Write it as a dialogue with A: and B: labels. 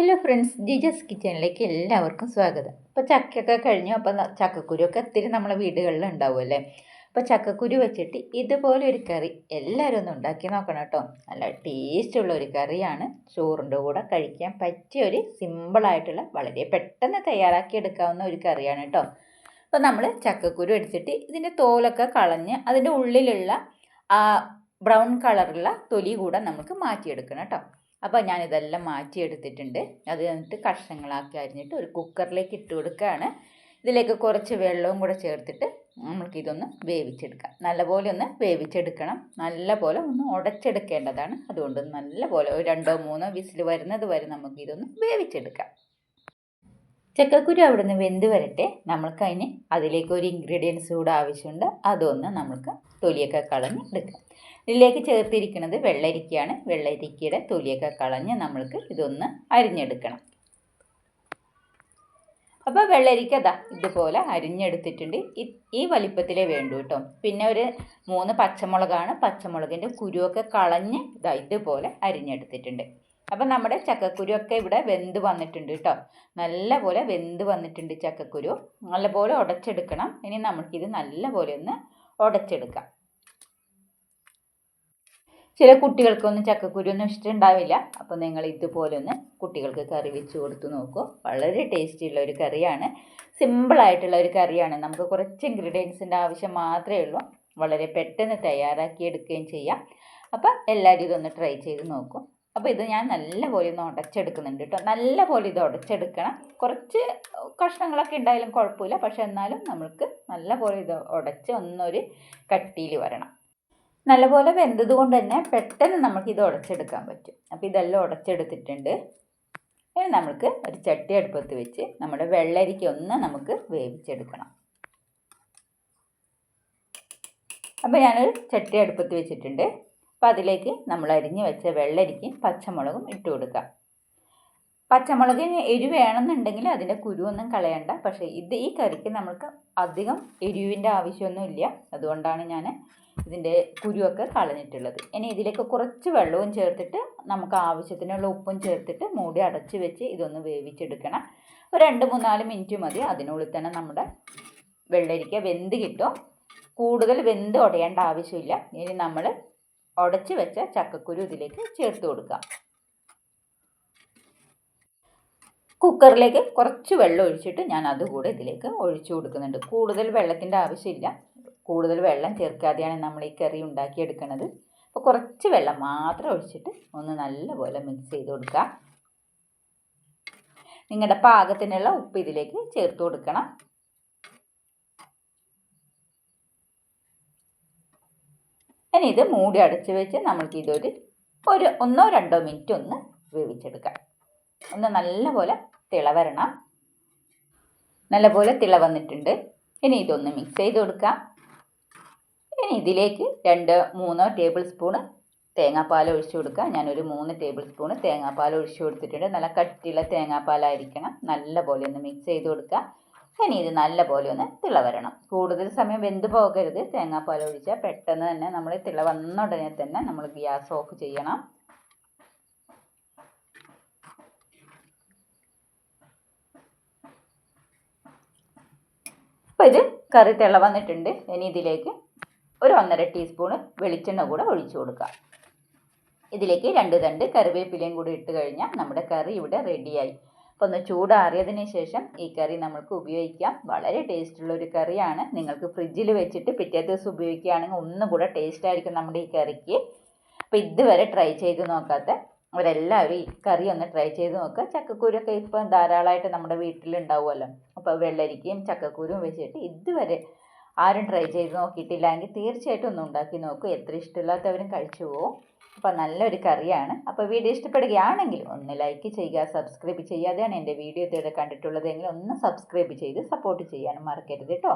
A: Hello friends, ജിജസ് കിച്ചണിലേക്ക് എല്ലാവർക്കും സ്വാഗതം. ഇപ്പോൾ ചക്കയൊക്കെ കഴിഞ്ഞു. അപ്പോൾ ചക്കക്കുരുവൊക്കെ ഒത്തിരി നമ്മളെ വീടുകളിൽ ഉണ്ടാവുമല്ലേ. അപ്പോൾ ചക്കക്കുരു വെച്ചിട്ട് ഇതുപോലെ ഒരു കറി എല്ലാവരും ഒന്ന് ഉണ്ടാക്കി നോക്കണം കേട്ടോ. നല്ല ടേസ്റ്റുള്ള ഒരു കറിയാണ്. ചോറിൻ്റെ കൂടെ കഴിക്കാൻ പറ്റിയ ഒരു സിമ്പിളായിട്ടുള്ള വളരെ പെട്ടെന്ന് തയ്യാറാക്കി എടുക്കാവുന്ന ഒരു കറിയാണ് കേട്ടോ. അപ്പോൾ നമ്മൾ ചക്കക്കുരു എടുത്തിട്ട് ഇതിൻ്റെ തോലൊക്കെ കളഞ്ഞ് അതിൻ്റെ ഉള്ളിലുള്ള ആ ബ്രൗൺ കളറുള്ള തൊലി കൂടെ നമുക്ക് മാറ്റിയെടുക്കണം കേട്ടോ. അപ്പോൾ ഞാനിതെല്ലാം മാറ്റിയെടുത്തിട്ടുണ്ട്. അത് എന്നിട്ട് കഷ്ണങ്ങളാക്കി അരിഞ്ഞിട്ട് ഒരു കുക്കറിലേക്ക് ഇട്ട് കൊടുക്കുകയാണ്. ഇതിലേക്ക് കുറച്ച് വെള്ളവും കൂടെ ചേർത്തിട്ട് നമുക്കിതൊന്ന് വേവിച്ചെടുക്കാം. നല്ലപോലെ ഒന്ന് വേവിച്ചെടുക്കണം. നല്ലപോലെ ഒന്ന് ഉടച്ചെടുക്കേണ്ടതാണ്. അതുകൊണ്ട് നല്ലപോലെ ഒരു 2-3 വിസിൽ വരുന്നത് വരെ നമുക്കിതൊന്ന് വേവിച്ചെടുക്കാം. ചക്കക്കുരു അവിടെ നിന്ന് വെന്ത് വരട്ടെ. നമ്മൾക്കതിന് അതിലേക്ക് ഒരു ഇൻഗ്രീഡിയൻസ് കൂടെ ആവശ്യമുണ്ട്. അതൊന്ന് നമുക്ക് തൊലിയൊക്കെ കളഞ്ഞ് എടുക്കാം. ഇതിലേക്ക് ചേർത്തിരിക്കുന്നത് വെള്ളരിക്കയാണ്. വെള്ളരിക്കയുടെ തൊലിയൊക്കെ കളഞ്ഞ് നമ്മൾക്ക് ഇതൊന്ന് അരിഞ്ഞെടുക്കണം. അപ്പോൾ വെള്ളരിക്ക ഇതുപോലെ അരിഞ്ഞെടുത്തിട്ടുണ്ട്. ഈ വലിപ്പത്തിലേ വേണ്ടൂ കേട്ടോ. പിന്നെ ഒരു 3 പച്ചമുളകാണ്. പച്ചമുളകിൻ്റെ കുരുവൊക്കെ കളഞ്ഞ് ഇതുപോലെ അരിഞ്ഞെടുത്തിട്ടുണ്ട്. അപ്പം നമ്മുടെ ചക്കക്കുരുവൊക്കെ ഇവിടെ വെന്ത് വന്നിട്ടുണ്ട് കേട്ടോ. നല്ലപോലെ വെന്ത് വന്നിട്ടുണ്ട് ചക്കക്കുരു. നല്ലപോലെ ഉടച്ചെടുക്കണം. ഇനി നമുക്കിത് നല്ലപോലെ ഒന്ന് ഉടച്ചെടുക്കാം. ചില കുട്ടികൾക്കൊന്നും ചക്കക്കുരുവൊന്നും ഇഷ്ടമുണ്ടാവില്ല. അപ്പോൾ നിങ്ങൾ ഇതുപോലെ ഒന്ന് കുട്ടികൾക്ക് കറി വെച്ച് കൊടുത്ത് നോക്കൂ. വളരെ ടേസ്റ്റിയുള്ള ഒരു കറിയാണ്. സിമ്പിളായിട്ടുള്ള ഒരു കറിയാണ്. നമുക്ക് കുറച്ച് ഇൻഗ്രീഡിയൻസിൻ്റെ ആവശ്യം മാത്രമേ ഉള്ളൂ. വളരെ പെട്ടെന്ന് തയ്യാറാക്കി എടുക്കുകയും ചെയ്യാം. അപ്പോൾ എല്ലാവരും ഇതൊന്ന് ട്രൈ ചെയ്ത് നോക്കും. അപ്പോൾ ഇത് ഞാൻ നല്ലപോലെ ഒന്ന് ഉടച്ചെടുക്കുന്നുണ്ട് കേട്ടോ. നല്ലപോലെ ഇത് ഉടച്ചെടുക്കണം. കുറച്ച് കഷ്ണങ്ങളൊക്കെ ഉണ്ടായാലും കുഴപ്പമില്ല. പക്ഷെ എന്നാലും നമുക്ക് നല്ലപോലെ ഇത് ഉടച്ച് ഒന്നൊരു കട്ടിയിൽ വരണം. നല്ലപോലെ വെന്തത് കൊണ്ട് തന്നെ പെട്ടെന്ന് നമുക്കിത് ഉടച്ചെടുക്കാൻ പറ്റും. അപ്പോൾ ഇതെല്ലാം ഉടച്ചെടുത്തിട്ടുണ്ട്. ഇനി നമുക്ക് ഒരു ചട്ടി അടുപ്പത്ത് വെച്ച് നമ്മുടെ വെള്ളരിക്ക ഒന്ന് നമുക്ക് വേവിച്ചെടുക്കണം. അപ്പോൾ ഞാനൊരു ചട്ടി അടുപ്പത്ത് വെച്ചിട്ടുണ്ട്. അപ്പോൾ അതിലേക്ക് നമ്മൾ അരിഞ്ഞ് വെച്ച വെള്ളരിക്കയും പച്ചമുളകും ഇട്ട് കൊടുക്കാം. പച്ചമുളകിന് എരിവ് വേണമെന്നുണ്ടെങ്കിൽ അതിൻ്റെ കുരുവൊന്നും കളയണ്ട. പക്ഷേ ഈ കറിക്ക് നമുക്ക് അധികം എരിവിൻ്റെ ആവശ്യമൊന്നുമില്ല. അതുകൊണ്ടാണ് ഞാൻ ഇതിൻ്റെ കുരുവൊക്കെ കളഞ്ഞിട്ടുള്ളത്. ഇനി ഇതിലേക്ക് കുറച്ച് വെള്ളവും ചേർത്തിട്ട് നമുക്ക് ആവശ്യത്തിനുള്ള ഉപ്പും ചേർത്തിട്ട് മൂടി അടച്ച് വെച്ച് ഇതൊന്ന് വേവിച്ചെടുക്കണം. ഒരു 2-3-4 മിനിറ്റ് മതി. അതിനുള്ളിൽ തന്നെ നമ്മുടെ വെള്ളരിക്ക വെന്ത് കിട്ടും. കൂടുതൽ വെന്ത് ഉടയേണ്ട ആവശ്യമില്ല. ഇനി നമ്മൾ ഉടച്ച് വെച്ച ചക്കക്കുരു ഇതിലേക്ക് ചേർത്ത് കൊടുക്കാം. കുക്കറിലേക്ക് കുറച്ച് വെള്ളം ഒഴിച്ചിട്ട് ഞാൻ അതുകൂടെ ഇതിലേക്ക് ഒഴിച്ചു കൊടുക്കുന്നുണ്ട്. കൂടുതൽ വെള്ളത്തിൻ്റെ ആവശ്യമില്ല. കൂടുതൽ വെള്ളം ചേർക്കാതെയാണ് നമ്മൾ ഈ കറി ഉണ്ടാക്കിയെടുക്കുന്നത്. അപ്പോൾ കുറച്ച് വെള്ളം മാത്രം ഒഴിച്ചിട്ട് ഒന്ന് നല്ലപോലെ മിക്സ് ചെയ്ത് കൊടുക്കുക. നിങ്ങളുടെ പാകത്തിനുള്ള ഉപ്പ് ഇതിലേക്ക് ചേർത്ത് കൊടുക്കണം. ഇനി ഇത് മൂടി അടച്ച് വെച്ച് നമുക്കിതൊരു 1-2 മിനിറ്റ് ഒന്ന് വേവിച്ചെടുക്കാം. ഒന്ന് നല്ലപോലെ തിള വരണം. നല്ലപോലെ തിള വന്നിട്ടുണ്ട്. ഇനി ഇതൊന്ന് മിക്സ് ചെയ്ത് കൊടുക്കാം. ഇനി ഇതിലേക്ക് 2-3 ടേബിൾ സ്പൂണ് തേങ്ങാപ്പാൽ ഒഴിച്ചു കൊടുക്കുക. ഞാനൊരു 3 ടേബിൾ സ്പൂണ് തേങ്ങാപ്പാൽ ഒഴിച്ചു കൊടുത്തിട്ടുണ്ട്. നല്ല കട്ടിയുള്ള തേങ്ങാപ്പാലായിരിക്കണം. നല്ലപോലെ ഒന്ന് മിക്സ് ചെയ്ത് കൊടുക്കുക. ഇനി ഇത് നല്ലപോലെ ഒന്ന് തിള വരണം. കൂടുതൽ സമയം വെന്ത് പോകരുത്. തേങ്ങാപ്പാൽ ഒഴിച്ചാൽ പെട്ടെന്ന് തന്നെ നമ്മൾ തിള വന്ന ഉടനെ തന്നെ നമ്മൾ ഗ്യാസ് ഓഫ് ചെയ്യണം. അപ്പോൾ ഇത് കറി തിള വന്നിട്ടുണ്ട്. ഇനി ഇതിലേക്ക് ഒരു 1.5 ടീസ്പൂണ് വെളിച്ചെണ്ണ കൂടെ ഒഴിച്ചു കൊടുക്കുക. ഇതിലേക്ക് 2 തണ്ട് കറിവേപ്പിലയും കൂടി ഇട്ട് കഴിഞ്ഞാൽ നമ്മുടെ കറി ഇവിടെ റെഡിയായി. അപ്പോൾ ഒന്ന് ചൂടാറിയതിന് ശേഷം ഈ കറി നമുക്ക് ഉപയോഗിക്കാം. വളരെ ടേസ്റ്റുള്ള ഒരു കറിയാണ്. നിങ്ങൾക്ക് ഫ്രിഡ്ജിൽ വെച്ചിട്ട് പിറ്റേ ദിവസം ഉപയോഗിക്കുകയാണെങ്കിൽ ഒന്നും കൂടെ ടേസ്റ്റ് ആയിരിക്കും നമ്മുടെ ഈ കറിക്ക്. അപ്പോൾ ഇതുവരെ ട്രൈ ചെയ്ത് നോക്കാത്ത അവരെല്ലാവരും ഈ കറി ഒന്ന് ട്രൈ ചെയ്ത് നോക്കുക. ചക്കക്കുരൊക്കെ ഇപ്പം ധാരാളമായിട്ട് നമ്മുടെ വീട്ടിലുണ്ടാവുമല്ലോ. അപ്പോൾ വെള്ളരിക്കയും ചക്കക്കുരും വെച്ചിട്ട് ഇതുവരെ ആരും ട്രൈ ചെയ്ത് നോക്കിയിട്ടില്ലെങ്കിൽ തീർച്ചയായിട്ടും ഒന്ന് ഉണ്ടാക്കി നോക്കൂ. എത്ര ഇഷ്ടമില്ലാത്തവരും കഴിച്ചു പോകും. അപ്പോൾ നല്ലൊരു കറിയാണ്. അപ്പോൾ വീഡിയോ ഇഷ്ടപ്പെടുകയാണെങ്കിൽ ഒന്ന് ലൈക്ക് ചെയ്യുക, സബ്സ്ക്രൈബ് ചെയ്യാതെയാണ് എൻ്റെ വീഡിയോ ഇതുവരെ കണ്ടിട്ടുള്ളതെങ്കിൽ ഒന്ന് സബ്സ്ക്രൈബ് ചെയ്ത് സപ്പോർട്ട് ചെയ്യാനും മറക്കരുത് കേട്ടോ.